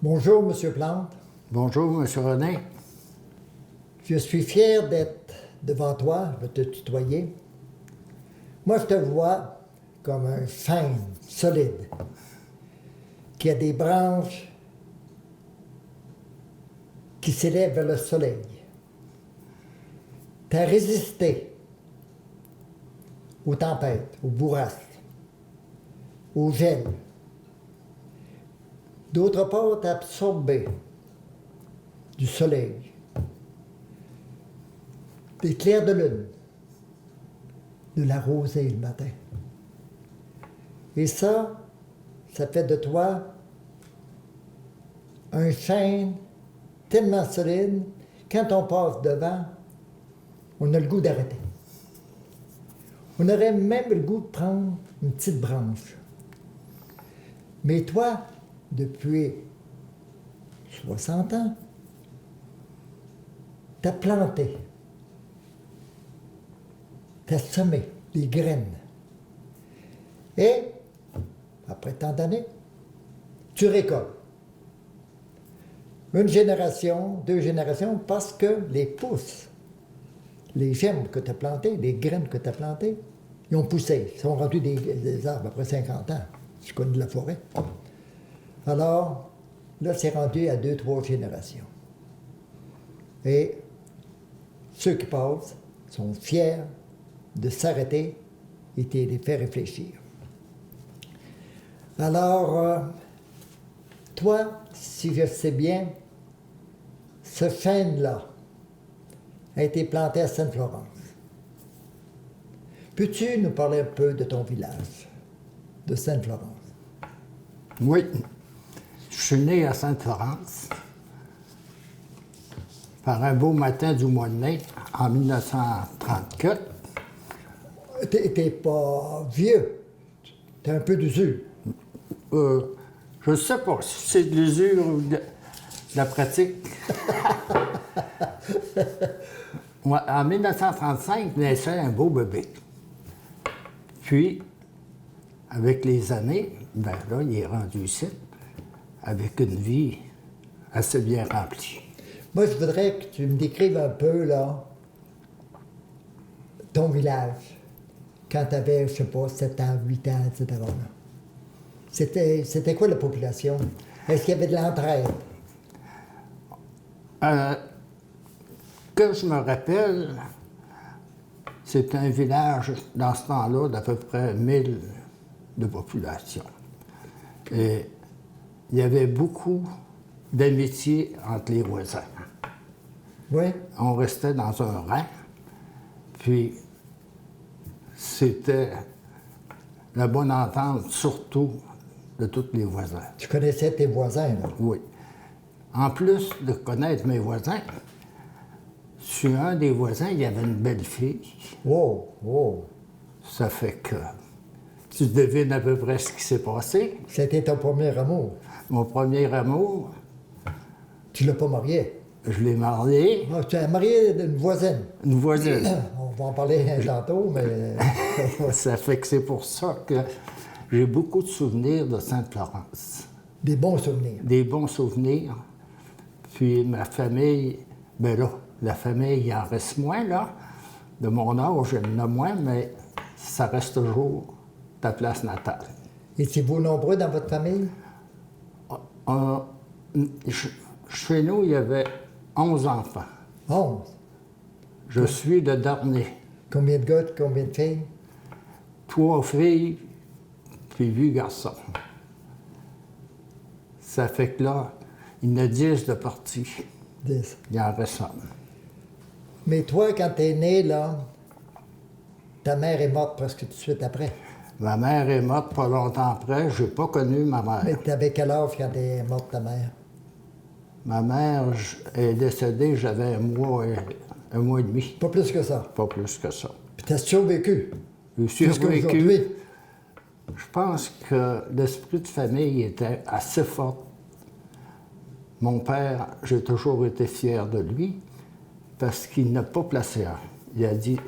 Bonjour, Monsieur Plante. Bonjour, Monsieur René. Je suis fier d'être devant toi, je vais te tutoyer. Moi, je te vois comme un chêne solide qui a des branches qui s'élèvent vers le soleil. Tu as résisté aux tempêtes, aux bourrasques, au gel. D'autre part, tu as absorbé du soleil, des clairs de lune, de la rosée le matin. Et ça fait de toi un chêne tellement solide, quand on passe devant, on a le goût d'arrêter. On aurait même le goût de prendre une petite branche. Mais toi, depuis 60 ans, tu as planté, tu as semé des graines. Et, après tant d'années, tu récoltes. Une génération, 2 générations, parce que les pousses, les gemmes que tu as plantées, les graines que tu as plantées, ils ont poussé. Ils sont rendus des arbres après 50 ans. Je connais de la forêt. Alors, là, c'est rendu à 2-3 générations. Et ceux qui passent sont fiers de s'arrêter et de les faire réfléchir. Alors, toi, si je sais bien, ce chêne-là a été planté à Sainte-Florence. Peux-tu nous parler un peu de ton village, de Sainte-Florence? Oui, je suis né à Sainte-Florence par un beau matin du mois de mai en 1934. T'es pas vieux, t'es un peu d'usure. Je ne sais pas si c'est de l'usure ou de la pratique. Moi, en 1935, naissait un beau bébé. Puis, avec les années, ben là, il est rendu ici, avec une vie assez bien remplie. Moi, je voudrais que tu me décrives un peu, là, ton village, quand tu avais, je sais pas, 7 ans, 8 ans, etc. C'était quoi la population? Est-ce qu'il y avait de l'entraide? Que je me rappelle, c'est un village, dans ce temps-là, d'à peu près 1000 de population. Et il y avait beaucoup d'amitié entre les voisins. Oui? On restait dans un rang, puis c'était la bonne entente, surtout de tous les voisins. Tu connaissais tes voisins, là? Oui. En plus de connaître mes voisins, sur un des voisins, il y avait une belle fille. Wow, wow. Ça fait que tu devines à peu près ce qui s'est passé. C'était ton premier amour. Mon premier amour, Tu l'as pas marié? je l'ai marié, Ah, tu as marié d'une voisine. une voisine. On va en parler tantôt, mais... Ça fait que c'est pour ça que j'ai beaucoup de souvenirs de Sainte-Florence. Des bons souvenirs. Des bons souvenirs. Puis ma famille, ben là, la famille, il en reste moins, là. De mon âge, il y en a moins, mais ça reste toujours ta place natale. Étiez-vous nombreux dans votre famille? Chez nous, il y avait 11 enfants. 11. Je suis le dernier. Combien de gars, combien de filles? 3 filles, puis 8 garçons. Ça fait que là, il y en a 10 de partis. 10. Il en reste un. Mais toi, quand t'es né, là, ta mère est morte presque tout de suite après. Ma mère est morte pas longtemps après. Je n'ai pas connu ma mère. Mais t'avais quel âge quand t'es morte, ta mère? Ma mère est décédée, j'avais un mois et demi. Pas plus que ça. Pas plus que ça. Puis t'as survécu. J'ai Jusqu'à survécu. aujourd'hui. Je pense que l'esprit de famille était assez fort. Mon père, j'ai toujours été fier de lui parce qu'il n'a pas placé un. Il a dit,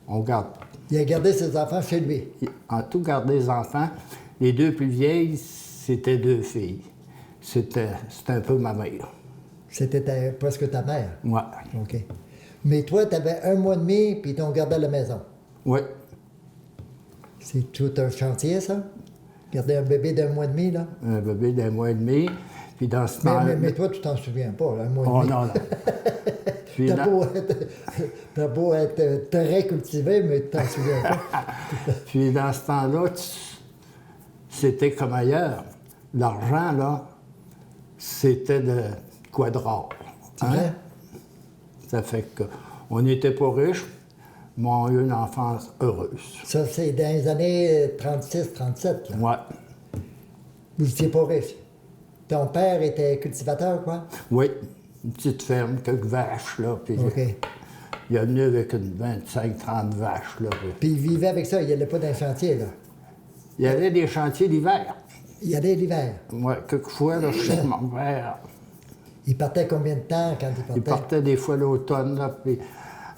on garde. Il a gardé ses enfants chez lui. Il a tout gardé les enfants. Les 2 plus vieilles, c'était 2 filles. c'était un peu ma mère. C'était presque ta mère. Ouais. OK. Mais toi, tu avais 1 mois et demi, puis ils t'ont gardé à la maison. Oui. C'est tout un chantier, ça? Garder un bébé d'1 mois et demi, là? Un bébé d'1 mois et demi. Puis dans ce temps Mais toi, tu t'en souviens pas, là, 1 mois et Oh demi. non, non. Puis T'as beau être très cultivé, mais tu t'en souviens pas. Puis dans ce temps-là, c'était comme ailleurs. L'argent, là, c'était de quadra. C'est vrai? Ça fait qu'on n'était pas riches, mais on a eu une enfance heureuse. Ça, c'est dans les années 36-37, là. Ouais. Vous n'étiez pas riche. Ton père était cultivateur, quoi? Oui, une petite ferme, quelques vaches, là. Puis OK. il est venu avec une 25-30 vaches, là. Puis il vivait avec ça, il n'allait pas dans le chantier, là. Il y avait des chantiers d'hiver. Il allait l'hiver. Moi, quelquefois, là, chez mon père, Il partait combien de temps quand il partait? il partait des fois l'automne, là, puis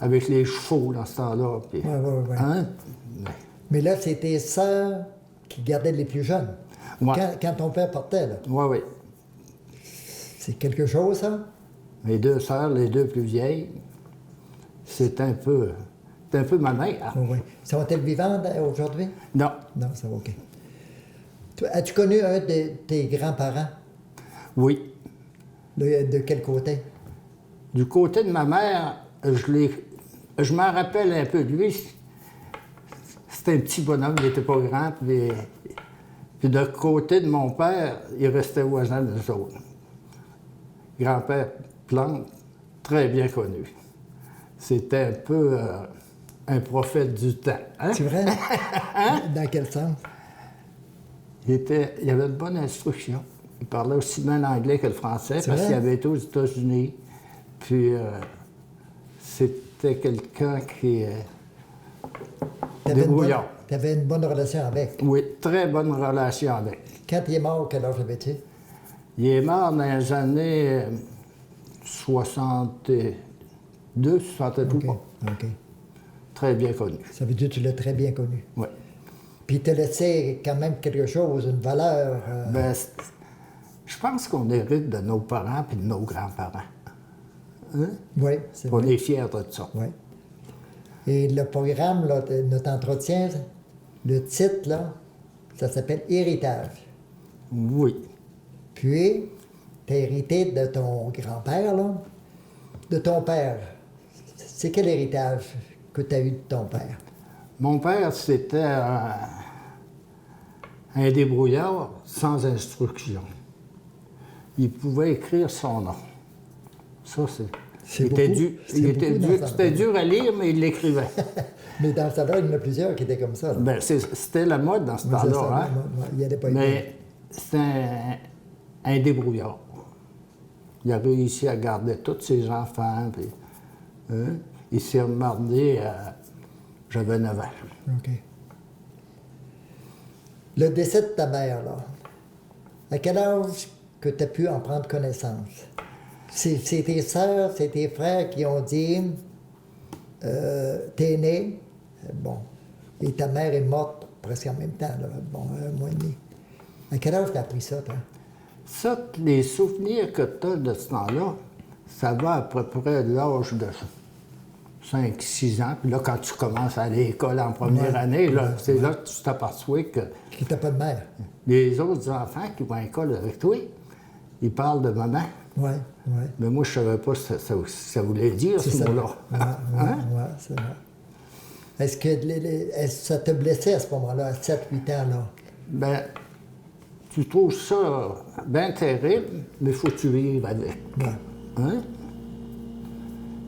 avec les chevaux dans ce temps-là. Puis, Ouais. Hein? Mais là, c'est tes sœurs qui gardaient les plus jeunes. Ouais. Quand ton père partait, là. Oui, oui. C'est quelque chose, ça? Mes 2 sœurs, les 2 plus vieilles, c'est un peu ma mère. Oui. Sont-elles vivantes aujourd'hui? Non, Non, ça va, OK. As-tu connu un de tes grands-parents? oui. De quel côté? Du côté de ma mère, je m'en rappelle un peu de lui. C'était un petit bonhomme, il n'était pas grand. Puis de côté de mon père, il restait voisin de nous autres. Grand-père Plante, très bien connu. C'était un peu un prophète du temps. Hein? C'est vrai? Dans quel sens? Il avait de bonnes instructions. Il parlait aussi bien l'anglais que le français C'est parce vrai? qu'il avait été aux États-Unis. Puis c'était quelqu'un qui débrouillard. Tu avais une bonne relation avec. Oui, très bonne relation avec. Quand il est mort, quel âge avais-tu? Il est mort dans les années 62, 63. OK. Très bien connu. Ça veut dire que tu l'as très bien connu. Oui. Puis il te laissé quand même quelque chose, une valeur. Ben, je pense qu'on hérite de nos parents et de nos grands-parents. Hein? Oui, c'est On vrai. est fiers de ça. Oui. Et le programme, là, de notre entretien, le titre, là, ça s'appelle Héritage. Oui. Puis, tu as hérité de ton grand-père, là, de ton père. C'est quel héritage que tu as eu de ton père? Mon père, c'était un débrouillard sans instruction. Il pouvait écrire son nom. Ça, c'était dur à lire, mais il l'écrivait. Mais dans ce temps-là, il y en a plusieurs qui étaient comme ça. Là. Ben, c'était la mode dans ce Mais c'est ça, temps-là. Hein? il y allait pas Mais c'était un débrouillard. Il a réussi à garder tous ses enfants. Puis, hein? Il s'est remardé j'avais 9 ans. OK. Le décès de ta mère, là, à quel âge que tu as pu en prendre connaissance? C'est tes sœurs, c'est tes frères qui ont dit t'es né, bon, et ta mère est morte presque en même temps, là, bon, 1 mois et demi. À quel âge tu as appris ça, toi? Ça, les souvenirs que tu as de ce temps-là, ça va à peu près de l'âge de 5-6 ans. Puis là, quand tu commences à aller à l'école en première année, là, c'est là que tu t'aperçois que Qui t'a pas de mère? les autres enfants qui vont à l'école avec toi, ils parlent de maman. Oui, oui. Mais moi, je ne savais pas ce que ça voulait dire, ce mot-là. Oui, c'est vrai. Est-ce que ça te blessait à ce moment-là, à 7-8 ans, là? Ben, tu trouves ça bien terrible, mais il faut que tu vives avec. Ouais. Hein?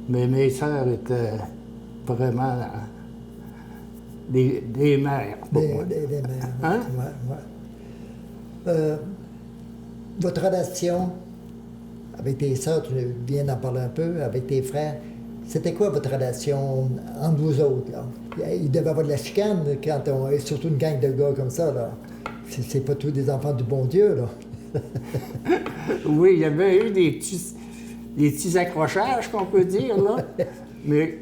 Mais mes sœurs étaient vraiment des mères pour moi. Des mères. Hein? Ouais. Votre relation avec tes sœurs, tu viens d'en parler un peu, avec tes frères, c'était quoi votre relation entre vous autres, là? Il devait y avoir de la chicane quand on est surtout une gang de gars comme ça, là. C'est pas tous des enfants du bon Dieu, là. Oui, il y avait eu des petits accrochages, qu'on peut dire, là. Mais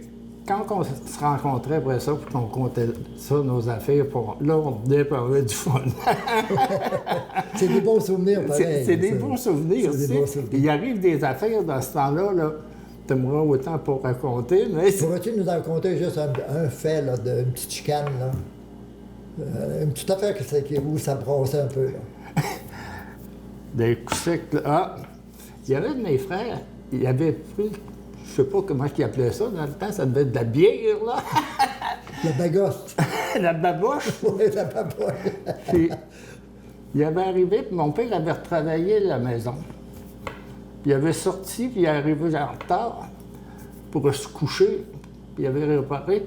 quand on se rencontrait après ça, puis qu'on comptait ça, nos affaires, là, on dépendait du fun. C'est des bons souvenirs, pareil. C'est des ça. bons souvenirs, C'est tu des bons sais. souvenirs. Il arrive des affaires dans ce temps-là, là. T'aimerais autant pour raconter, mais... Pourrais-tu nous en raconter juste un fait, là, d'une petite chicane, là? Une petite affaire où ça brassait un peu, là. Des coups secs, là. Ah! Il y avait un de mes frères, il avait pris, je sais pas comment il appelait ça, dans le temps, ça devait être de la bière, là. La bagosse. La baboche. Oui, la baboche. Puis, il avait arrivé, puis mon père avait retravaillé à la maison. Puis il avait sorti, puis il est arrivé en retard pour se coucher, puis il avait réparé,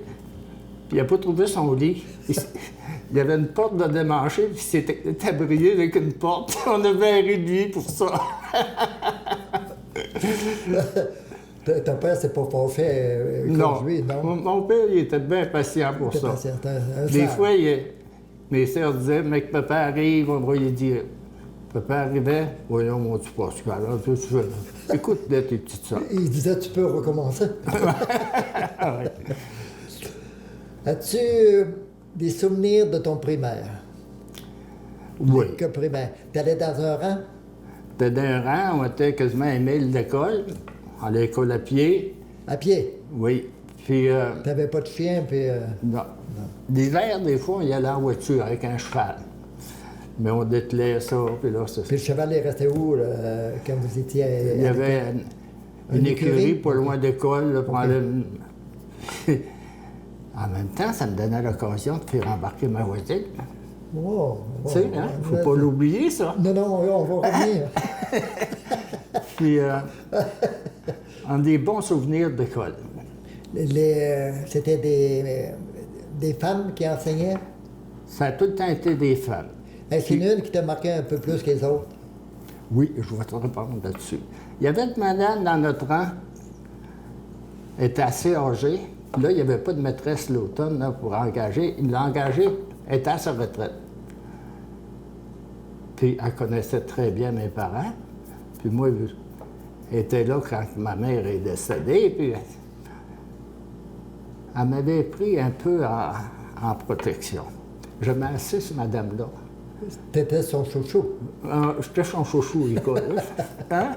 puis il n'a pas trouvé son lit. Il y avait une porte de démancher, puis il s'était abrié avec une porte. On avait ri de lui pour ça. Ton père s'est pas fait Non. contre lui, non? Mon père, il était bien patient pour ça. Des fois, mes sœurs disaient, mais que papa arrive, on va lui dire. Papa arrivait, voyons, mon petit Pascal, un peu tu veux. Écoute, là, tes petites sœurs. Il disait, tu peux recommencer. Ouais. As-tu des souvenirs de ton primaire? Oui. Que primaire? T'allais dans un rang? C'était d'un rang, on était quasiment à 1 000 d'école, à l'école à pied. À pied? Oui. Puis, T'avais pas de chien, puis... non. L'hiver, des fois, on y allait en voiture avec un cheval. Mais on dételait ça, puis là, c'est... Puis le cheval est resté où, là, quand vous étiez... Il y avait une écurie pas loin d'école, là, pour aller... En même temps, ça me donnait l'occasion de faire embarquer ma voisine. Oh, Tu sais, hein? Faut pas l'oublier, ça. Non, non, on va revenir. Puis, on a des bons souvenirs d'école. C'était des femmes qui enseignaient? Ça a tout le temps été des femmes. Est-ce qu'il y en a une qui t'a marqué un peu plus que les autres? Oui, je vais te répondre là-dessus. Il y avait une madame dans notre rang, elle était assez âgée. Là, il n'y avait pas de maîtresse l'automne là, pour engager. Il l'a engagée, elle était à sa retraite. Puis elle connaissait très bien mes parents. Puis moi, elle était là quand ma mère est décédée. Puis elle m'avait pris un peu en protection. Je m'assise sur madame-là. T'étais son chouchou. J'étais son chouchou, école. Hein?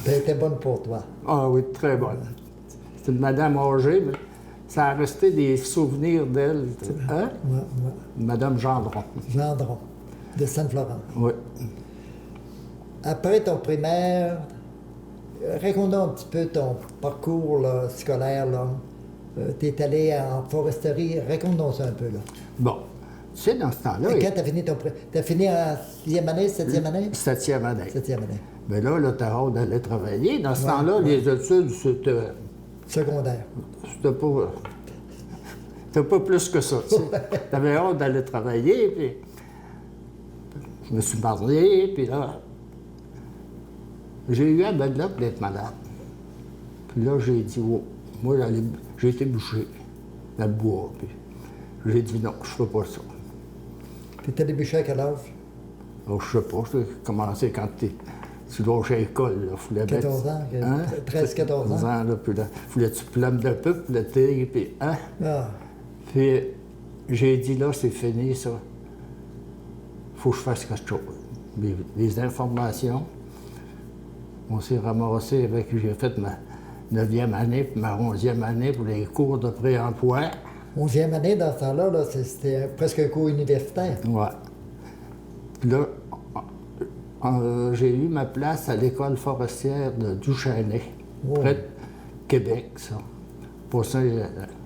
Elle était bonne pour toi. Ah oui, très bonne. C'est une madame âgée, mais ça a resté des souvenirs d'elle. Hein? Ouais, ouais. Madame Gendron. Gendron, de Sainte-Florence. Oui. Après ton primaire, raconte-nous un petit peu ton parcours là, scolaire. Tu es allé en foresterie. Raconte-nous ça un peu. Là. Bon. Tu sais, dans ce temps-là... Et quand tu as fini ton t'as fini en 6e année, 7e année? 7e année. 7e année. Mais là, t'as hâte d'aller travailler. Dans ce temps-là, les études, c'était Secondaire. pas plus que ça. Tu avais hâte d'aller travailler, puis je me suis marié, puis là, j'ai eu un bad luck d'être malade. Puis là, j'ai dit, oh, moi, j'ai été bouché dans le bois, puis j'ai dit non, je ne ferai pas ça. Tu étais débuché à quel âge? Alors, je sais pas, j'ai commencé quand tu lâchais l'école, il fallait 14 ans, 13-14 ans. Là, puis là, fallait tu plommes de peu, puis l'été, puis hein? Ah. Puis j'ai dit là, c'est fini, ça. Faut que je fasse quelque chose. Les informations, on s'est ramassé avec, j'ai fait ma 9e année, puis ma 11e année pour les cours de pré-emploi. 11e année, dans ce temps-là, là, c'était presque un cours universitaire. Ouais. Puis là, j'ai eu ma place à l'école forestière de Duchesnay, près de Québec, ça. Pour ça,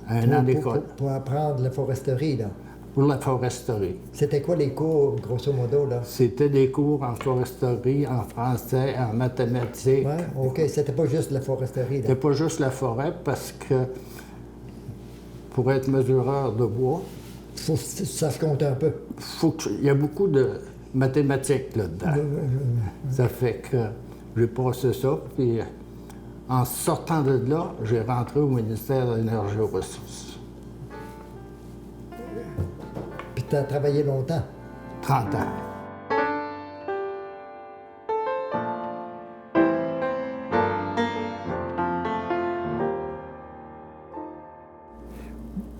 un an d'école. Pour apprendre la foresterie, là. Pour la foresterie. C'était quoi les cours, grosso modo, là? C'était des cours en foresterie, en français, en mathématiques. Oui, OK. C'était pas juste la foresterie, là. C'était pas juste la forêt, parce que pour être mesureur de bois, Ça se compte un peu. il y a beaucoup de mathématiques là-dedans. Ça fait que j'ai passé ça, puis en sortant de là, j'ai rentré au ministère de l'Énergie et aux Ressources. Puis tu as travaillé longtemps. 30 ans.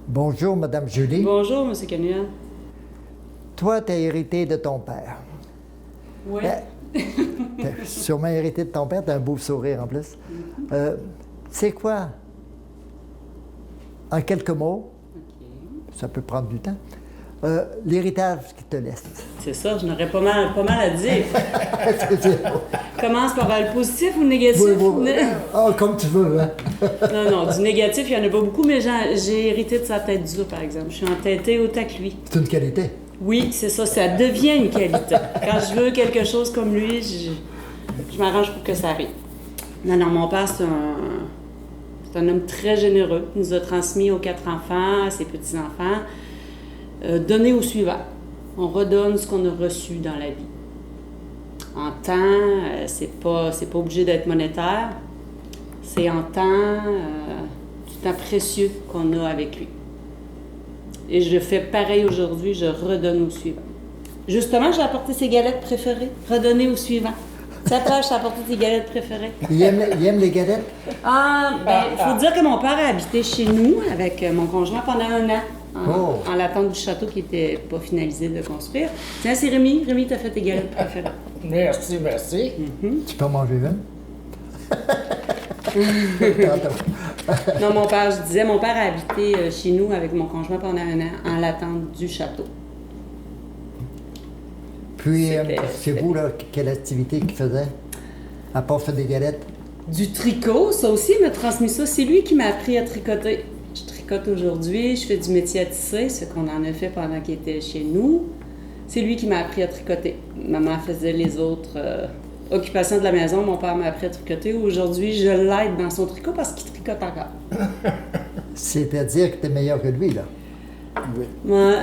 Bonjour, Madame Julie. Bonjour, M. Canuel. Toi, tu as hérité de ton père. Oui. T'as sûrement hérité de ton père, tu as un beau sourire en plus. C'est quoi, en quelques mots, ça peut prendre du temps, l'héritage qu'il te laisse? C'est ça, j'en aurais pas mal à dire. Commence par le positif ou le négatif? Comme tu veux. Hein? Non, du négatif, il n'y en a pas beaucoup, mais j'ai hérité de sa tête dure, par exemple. Je suis entêtée autant que lui. C'est une qualité. Oui, c'est ça, ça devient une qualité. Quand je veux quelque chose comme lui, je m'arrange pour que ça arrive. Non, mon père, c'est un homme très généreux. Il nous a transmis aux 4 enfants, à ses petits-enfants, donner au suivant. On redonne ce qu'on a reçu dans la vie. En temps, c'est pas obligé d'être monétaire. C'est en temps, du temps précieux qu'on a avec lui. Et je fais pareil aujourd'hui, je redonne au suivant. Justement, j'ai apporté ses galettes préférées. Redonner au suivant. Serge, j'ai apporté tes galettes préférées. Il aime les galettes? Il faut dire que mon père a habité chez nous avec mon conjoint pendant 1 an. En l'attente du château qui n'était pas finalisé de construire. Tiens, c'est Rémi. Rémi, t'as fait tes galettes préférées. Merci. Tu peux en manger une? Non, mon père a habité chez nous avec mon conjoint pendant 1 an en l'attente du château. Puis, c'est vous, là, quelle activité qu'il faisait, à part faire des galettes? Du tricot, ça aussi, il m'a transmis ça. C'est lui qui m'a appris à tricoter. Je tricote aujourd'hui, je fais du métier à tisser, ce qu'on en a fait pendant qu'il était chez nous. C'est lui qui m'a appris à tricoter. Maman faisait les autres occupations de la maison, mon père m'a appris à tricoter. Aujourd'hui, je l'aide dans son tricot parce qu'il tricote encore. C'est-à-dire que tu es meilleur que lui, là? Oui. Ouais.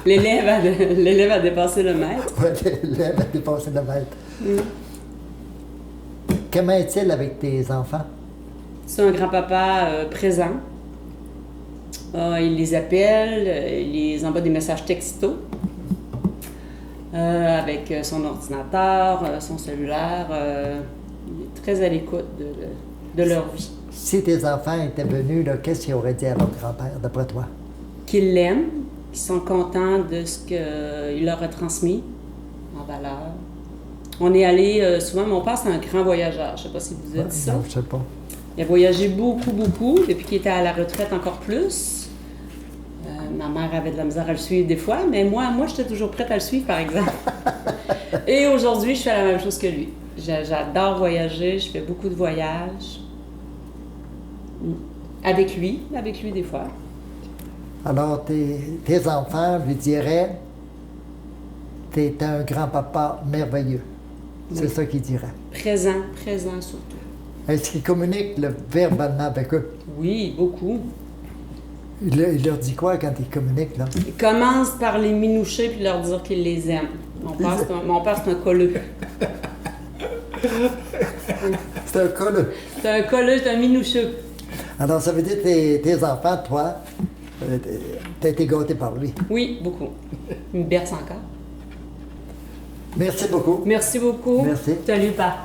L'élève a dépassé le maître. Oui, l'élève a dépassé le maître. Comment est-il avec tes enfants? C'est un grand-papa présent. Il les appelle, il les envoie des messages textos avec son ordinateur, son cellulaire. Il est très à l'écoute de leur vie. Si tes enfants étaient venus, là, qu'est-ce qu'ils auraient dit à leur grand-père, d'après toi? Qu'ils l'aiment, qu'ils sont contents de ce qu'il leur a transmis en valeur. On est allé souvent, mon père c'est un grand voyageur, je ne sais pas si vous avez dit ça. Non, je sais pas. Il a voyagé beaucoup, depuis qu'il était à la retraite encore plus. Ma mère avait de la misère à le suivre des fois, mais moi j'étais toujours prête à le suivre, par exemple. Et aujourd'hui, je fais la même chose que lui. J'adore voyager, je fais beaucoup de voyages. Avec lui des fois. Alors, tes enfants lui diraient, t'es un grand-papa merveilleux. C'est ça qu'ils diraient. Présent surtout. Est-ce qu'il communique verbalement avec eux? Oui, beaucoup. Il leur dit quoi quand il communique, là? Il commence par les minoucher puis leur dire qu'il les aime. Mon père, c'est un colleux. C'est un colleux. C'est un colleux, c'est un minoucheux. Alors, ça veut dire que tes enfants, toi, t'as été gâté par lui. Oui, beaucoup. Il me berce encore. Merci beaucoup. Merci beaucoup. Merci. Salut, papa.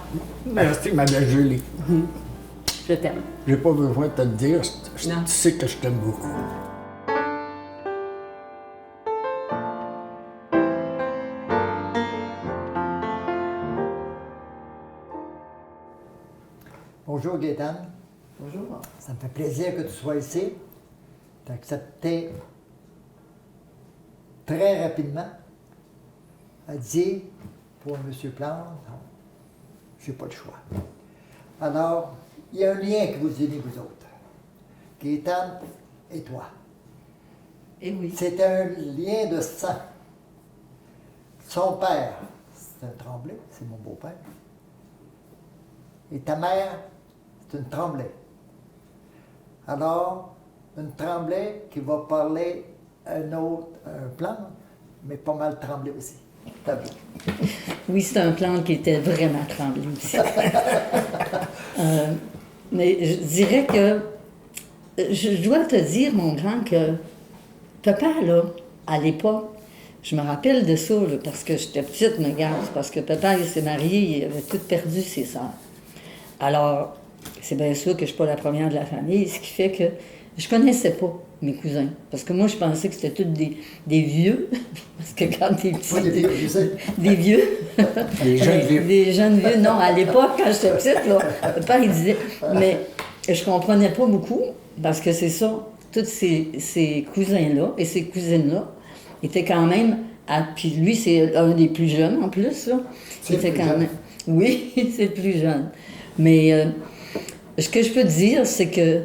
Merci, ma belle Julie. Je t'aime. J'ai pas besoin de te le dire, tu Non. sais que je t'aime beaucoup. Bonjour, Gaétane. Bonjour. Ça me fait plaisir que tu sois ici. Tu as accepté très rapidement à dire pour M. Plante, non, j'ai pas le choix. Alors, il y a un lien qui vous unit, vous autres. Gaétane et toi. Eh oui. C'est un lien de sang. Son père, c'est un Tremblay, c'est mon beau-père. Et ta mère, c'est une Tremblay. Alors, une Tremblay qui va parler un plan, mais pas mal Tremblay aussi. T'as vu? Oui, c'est un plan qui était vraiment tremblé aussi. Mais je dirais que je dois te dire, mon grand, que papa, là, à l'époque, je me rappelle de ça, là, parce que j'étais petite, me garde, parce que papa, il s'est marié, il avait tout perdu ses sœurs. Alors, c'est bien sûr que je ne suis pas la première de la famille, ce qui fait que je connaissais pas mes cousins. Parce que moi, je pensais que c'était tous des vieux. Parce que quand t'es petit... Pas des vieux, je sais. Des vieux. Les jeunes vieux. Des jeunes vieux. Non, à l'époque, quand j'étais petite, là, papa, il disait... Mais je comprenais pas beaucoup, parce que c'est ça. Tous ces cousins-là et ces cousines-là étaient quand même... Puis lui, c'est un des plus jeunes, en plus, là. C'est le plus jeune. Oui, c'est le plus jeune. Mais ce que je peux te dire, c'est que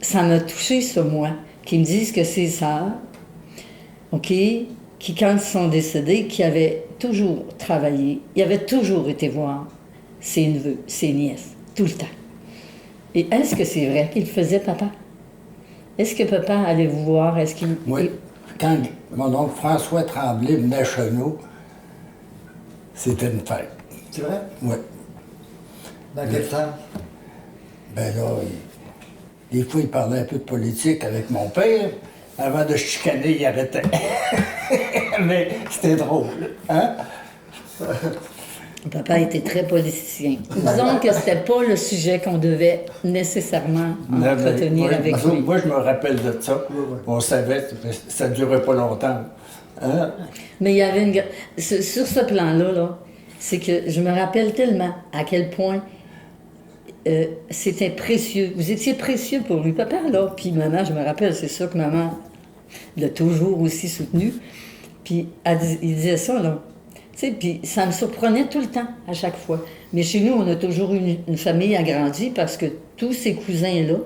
ça m'a touché sur moi, qu'ils me disent que ses sœurs, OK, qui, quand ils sont décédés, qui avaient toujours travaillé, ils avaient toujours été voir ses neveux, ses nièces, tout le temps. Et est-ce que c'est vrai qu'il le faisait, papa? Est-ce que papa allait vous voir? Est-ce qu'il... Oui. Quand mon oncle François Tremblay venait chez nous, c'était une fête. C'est vrai? Oui. Dans quel sens? Ben là, des fois, il parlait un peu de politique avec mon père. Avant de chicaner, il arrêtait. Mais c'était drôle, hein? Papa était très politicien. Disons que c'était pas le sujet qu'on devait nécessairement entretenir Oui, avec lui. moi, je me rappelle de ça. Oui, oui. On savait, ça ne durait pas longtemps. Hein? Mais il y avait sur ce plan-là, là, c'est que je me rappelle tellement à quel point c'était précieux. Vous étiez précieux pour lui, papa, là. Puis maman, je me rappelle, c'est sûr que maman l'a toujours aussi soutenu. Puis il disait ça, là. Tu sais, puis ça me surprenait tout le temps, à chaque fois. Mais chez nous, on a toujours eu une famille agrandie parce que tous ces cousins-là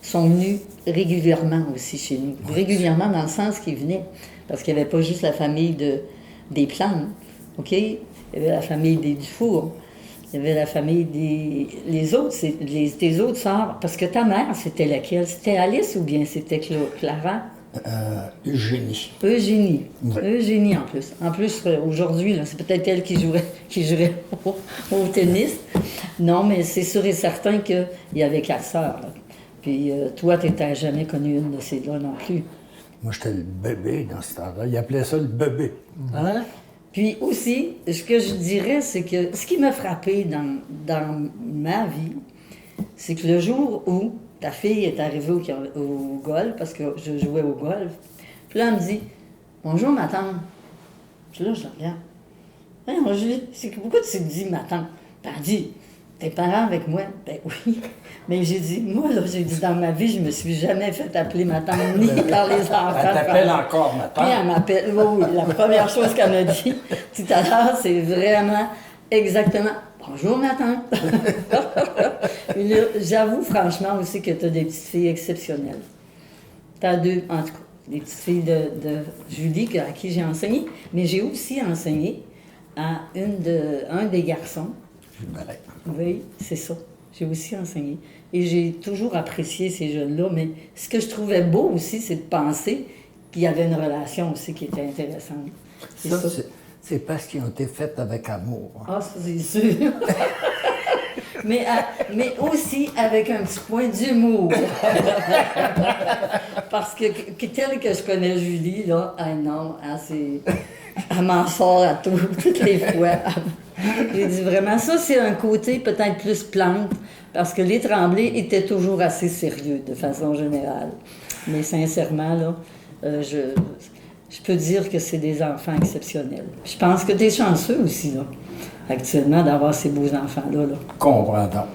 sont venus régulièrement aussi chez nous. Régulièrement dans le sens qu'ils venaient. Parce qu'il n'y avait pas juste la famille des Plantes, OK? Il y avait la famille des Dufour. Il y avait la famille les autres, tes autres sœurs. Parce que ta mère, c'était laquelle? C'était Alice ou bien c'était Clara? Eugénie. Eugénie. Oui. Eugénie, en plus. En plus, aujourd'hui, là, c'est peut-être elle qui jouerait au tennis. Non, mais c'est sûr et certain qu'il y avait 4 sœurs. Là. Puis toi, tu n'étais jamais connu une de ces là non plus. Moi, j'étais le bébé dans ce temps-là. Il appelait ça le bébé. Hein? Puis aussi, ce que je dirais, c'est que ce qui m'a frappé dans ma vie, c'est que le jour où ta fille est arrivée au golf, parce que je jouais au golf, puis là, elle me dit « Bonjour, ma tante. » Puis là, je la regarde. Hey, moi, je dis « Pourquoi tu te dis ma tante? » Puis elle dit « Tes parents avec moi? » Ben oui. Mais j'ai dit, moi, là, j'ai dit, dans ma vie, je me suis jamais fait appeler ma tante, ni par les enfants. Elle t'appelle encore ma tante. Puis elle m'appelle, oui, la première chose qu'elle m'a dit tout à l'heure, c'est vraiment exactement « Bonjour, ma tante. » J'avoue franchement aussi que tu as des petites filles exceptionnelles. Tu as 2, en tout cas, des petites filles de Julie à qui j'ai enseigné, mais j'ai aussi enseigné à un des garçons. Oui, c'est ça. J'ai aussi enseigné. Et j'ai toujours apprécié ces jeunes-là, mais ce que je trouvais beau aussi, c'est de penser qu'il y avait une relation aussi qui était intéressante. Ça, c'est parce qu'ils ont été faits avec amour. Ah, ça, c'est sûr. mais aussi avec un petit point d'humour. Parce que tel que je connais Julie, là, ah non, elle m'en sort à toutes les fois. J'ai dit vraiment, ça, c'est un côté peut-être plus plante, parce que les Tremblay étaient toujours assez sérieux, de façon générale. Mais sincèrement, là, je peux dire que c'est des enfants exceptionnels. Je pense que tu es chanceux aussi, là, actuellement, d'avoir ces beaux enfants-là. Là. Comprends donc.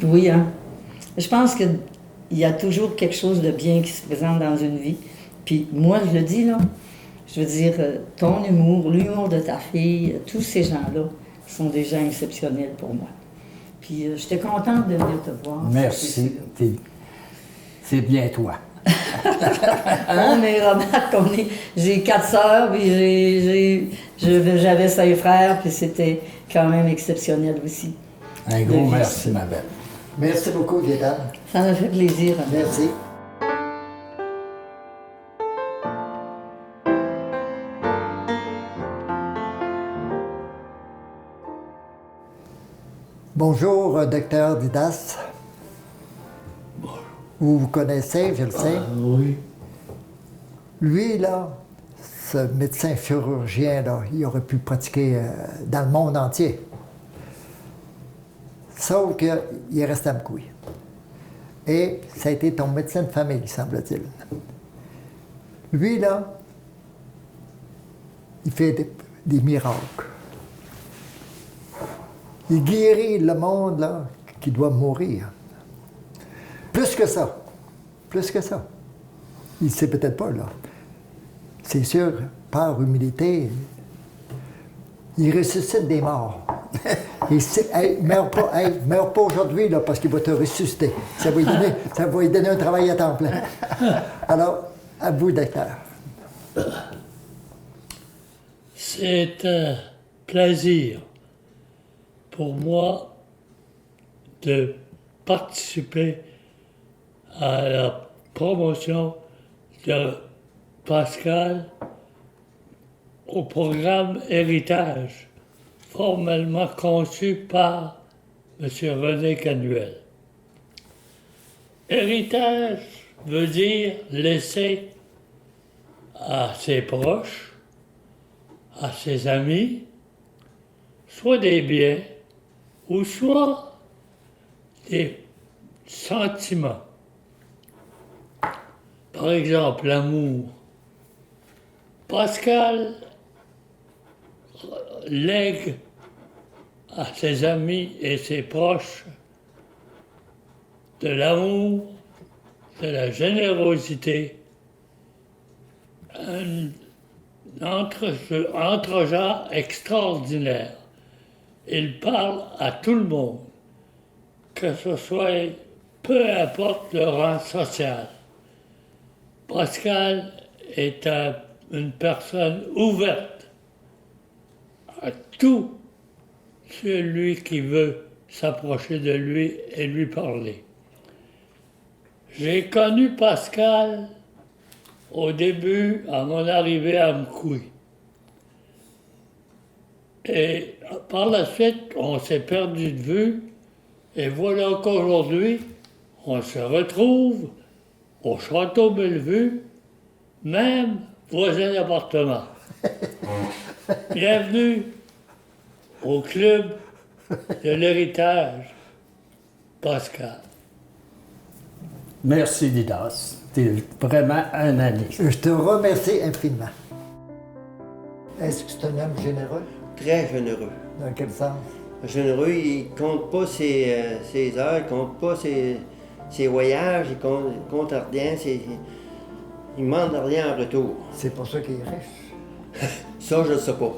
Oui, hein. Je pense qu'il y a toujours quelque chose de bien qui se présente dans une vie. Puis moi, je le dis, là, je veux dire, ton humour, l'humour de ta fille, tous ces gens-là sont des gens exceptionnels pour moi. Puis j'étais contente de venir te voir. Merci. C'est bien toi. Hein, mais remarque, j'ai 4 sœurs, puis j'avais 5 frères, puis c'était quand même exceptionnel aussi. Un gros merci, ma belle. Merci beaucoup, Gaétane. Ça m'a fait plaisir. Merci. Bonjour, docteur Didas. Vous connaissez, je le sais. Oui. Lui, là, ce médecin chirurgien, là, il aurait pu pratiquer dans le monde entier. Sauf qu'il est resté à Amkoui. Et ça a été ton médecin de famille, semble-t-il. Lui, là, il fait des miracles. Il guérit le monde, là, qui doit mourir. Plus que ça. Plus que ça. Il ne sait peut-être pas, là. C'est sûr, par humilité, il ressuscite des morts. Il sait, hey, meurs pas aujourd'hui, là, parce qu'il va te ressusciter. Ça va lui donner un travail à temps plein. Alors, à vous, docteur. C'est un plaisir pour moi de participer à la promotion de Pascal au programme Héritage, formellement conçu par M. René Canuel. Héritage veut dire laisser à ses proches, à ses amis, soit des biens ou soit des sentiments. Par exemple, l'amour. Pascal lègue à ses amis et ses proches de l'amour, de la générosité, un entre-genre extraordinaire. Il parle à tout le monde, que ce soit peu importe le rang social. Pascal est une personne ouverte à tout celui qui veut s'approcher de lui et lui parler. J'ai connu Pascal au début, à mon arrivée à Mkoui. Et par la suite, on s'est perdu de vue, et voilà qu'aujourd'hui, on se retrouve au Château Bellevue, même voisin d'appartement. Bienvenue au club de l'héritage, Pascal. Merci, Didas. T'es vraiment un ami. Je te remercie infiniment. Est-ce que c'est un homme généreux? Très généreux. Dans quel sens? Généreux, il compte pas ses heures, il compte pas ses voyages, il compte rien, il demande rien en retour. C'est pour ça qu'il est riche. Ça, je ne sais pas.